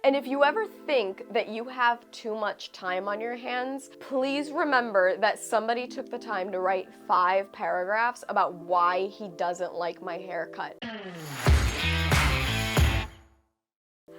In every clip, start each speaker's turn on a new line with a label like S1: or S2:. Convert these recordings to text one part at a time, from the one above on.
S1: And if you ever think that you have too much time on your hands, please remember that somebody took the time to write 5 paragraphs about why he doesn't like my haircut.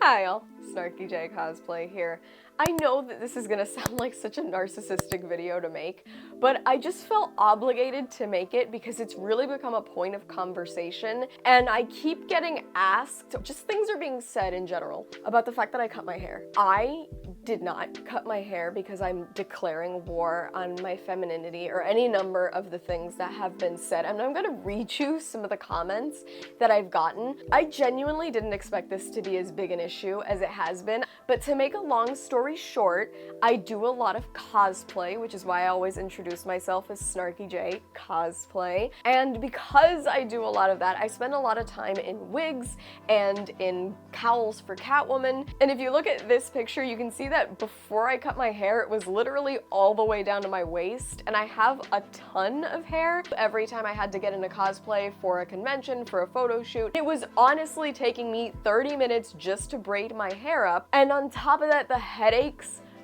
S1: Hi all, Snarky J Cosplay here. I know that this is gonna sound like such a narcissistic video to make, but I just felt obligated to make it because it's really become a point of conversation, and I keep getting asked, just things are being said in general, about the fact that I cut my hair. I did not cut my hair because I'm declaring war on my femininity or any number of the things that have been said. And I'm gonna read you some of the comments that I've gotten. I genuinely didn't expect this to be as big an issue as it has been, but to make a long story short, I do a lot of cosplay, which is why I always introduce myself as Snarky J Cosplay. And because I do a lot of that, I spend a lot of time in wigs and in cowls for Catwoman. And if you look at this picture, you can see that before I cut my hair, it was literally all the way down to my waist, and I have a ton of hair. Every time I had to get into cosplay for a convention, for a photo shoot, it was honestly taking me 30 minutes just to braid my hair up. And on top of that, the headaches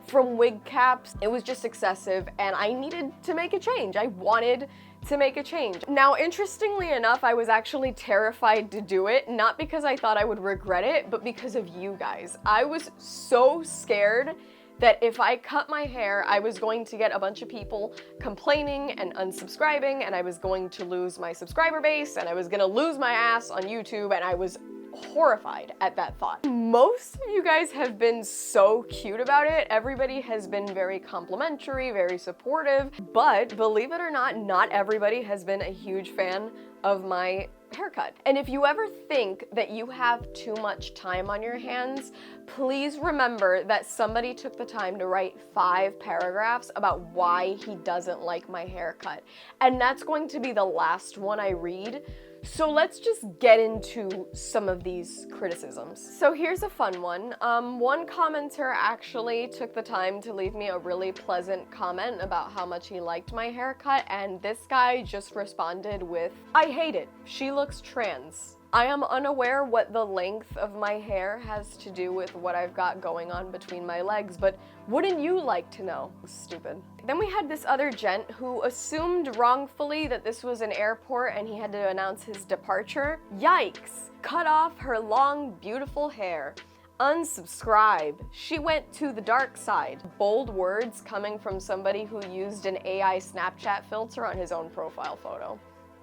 S1: from wig caps, it was just excessive, and I needed to make a change. I wanted to make a change. Now, interestingly enough, I was actually terrified to do it, not because I thought I would regret it, but because of you guys. I was so scared that if I cut my hair, I was going to get a bunch of people complaining and unsubscribing, and I was going to lose my subscriber base, and I was gonna lose my ass on YouTube, and I was horrified at that thought. Most of you guys have been so cute about it. Everybody has been very complimentary, very supportive, but believe it or not, not everybody has been a huge fan of my haircut. And if you ever think that you have too much time on your hands, please remember that somebody took the time to write 5 paragraphs about why he doesn't like my haircut. And that's going to be the last one I read. So let's just get into some of these criticisms. So here's a fun one. One commenter actually took the time to leave me a really pleasant comment about how much he liked my haircut, and this guy just responded with, "I hate it. She looks trans." I am unaware what the length of my hair has to do with what I've got going on between my legs, but wouldn't you like to know? Stupid. Then we had this other gent who assumed wrongfully that this was an airport and he had to announce his departure. Yikes. Cut off her long, beautiful hair. Unsubscribe. She went to the dark side. Bold words coming from somebody who used an AI Snapchat filter on his own profile photo.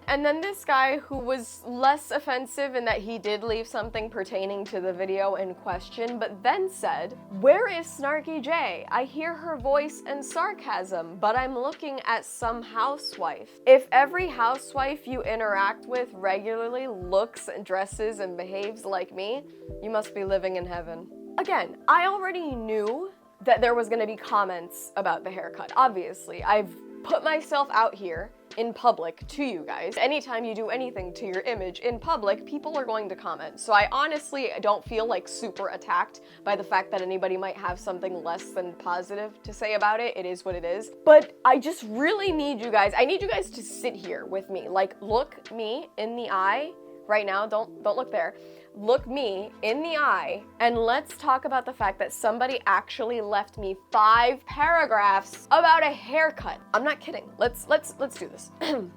S1: And then this guy who was less offensive in that he did leave something pertaining to the video in question, but then said, "Where is Snarky J? I hear her voice and sarcasm, but I'm looking at some housewife. If every housewife you interact with regularly looks, dresses, and behaves like me, you must be living in heaven." Again, I already knew that there was gonna be comments about the haircut. Obviously, I've put myself out here in public to you guys. Anytime you do anything to your image in public, people are going to comment. So I honestly don't feel like super attacked by the fact that anybody might have something less than positive to say about it. It is what it is. But I just really need you guys, I need you guys to sit here with me. Like, look me in the eye right now. Don't look there. Look me in the eye, and let's talk about the fact that somebody actually left me 5 paragraphs about a haircut. I'm not kidding. Let's do this.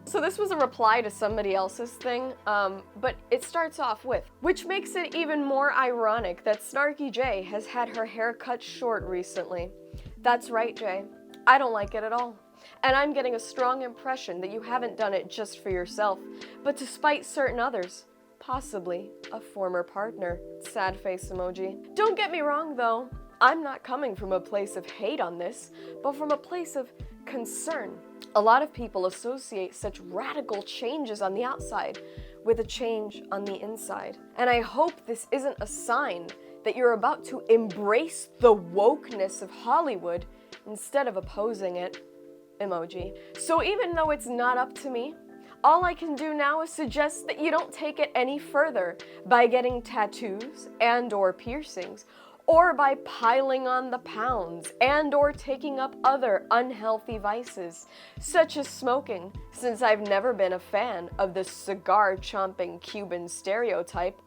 S1: So this was a reply to somebody else's thing, but it starts off with, which makes it even more ironic that Snarky J has had her hair cut short recently. That's right, Jay. I don't like it at all. And I'm getting a strong impression that you haven't done it just for yourself, but to spite certain others. Possibly a former partner. Sad face emoji. Don't get me wrong though, I'm not coming from a place of hate on this, but from a place of concern. A lot of people associate such radical changes on the outside with a change on the inside. And I hope this isn't a sign that you're about to embrace the wokeness of Hollywood instead of opposing it. Emoji. So even though it's not up to me, all I can do now is suggest that you don't take it any further by getting tattoos and/or piercings, or by piling on the pounds and/or taking up other unhealthy vices, such as smoking, since I've never been a fan of the cigar-chomping Cuban stereotype.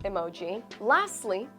S1: Emoji. Lastly,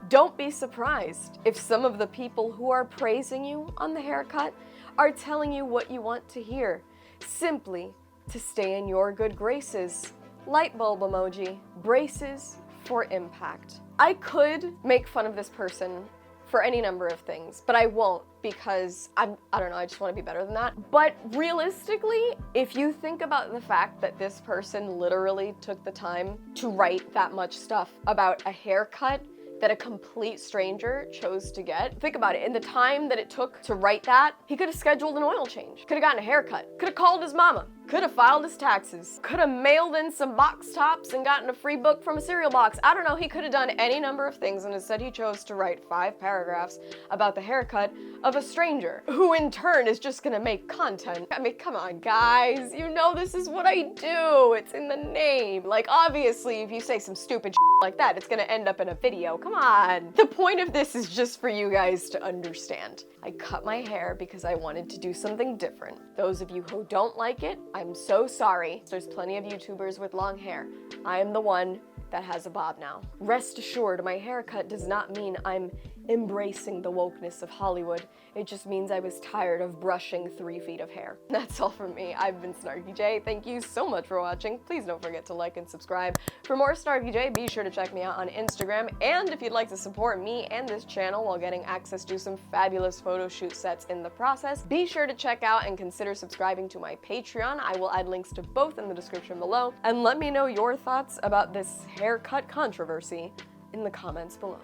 S1: Don't be surprised if some of the people who are praising you on the haircut are telling you what you want to hear, simply to stay in your good graces. Light bulb emoji. Braces for impact. I could make fun of this person for any number of things, but I won't because I don't know, I just want to be better than that. But realistically, if you think about the fact that this person literally took the time to write that much stuff about a haircut that a complete stranger chose to get. Think about it, in the time that it took to write that, he could have scheduled an oil change, could have gotten a haircut, could have called his mama, could have filed his taxes, could have mailed in some box tops and gotten a free book from a cereal box. I don't know, he could have done any number of things, and instead he chose to write 5 paragraphs about the haircut of a stranger, who in turn is just gonna make content. I mean, come on guys, you know this is what I do, it's in the name. Like, obviously if you say some stupid like that, it's gonna end up in a video, come on. The point of this is just for you guys to understand. I cut my hair because I wanted to do something different. Those of you who don't like it, I'm so sorry. There's plenty of YouTubers with long hair. I am the one that has a bob now. Rest assured, my haircut does not mean I'm embracing the wokeness of Hollywood. It just means I was tired of brushing 3 feet of hair. That's all from me. I've been Snarky J. Thank you so much for watching. Please don't forget to like and subscribe. For more Snarky J, be sure to check me out on Instagram. And if you'd like to support me and this channel while getting access to some fabulous photo shoot sets in the process, be sure to check out and consider subscribing to my Patreon. I will add links to both in the description below. And let me know your thoughts about this haircut controversy in the comments below.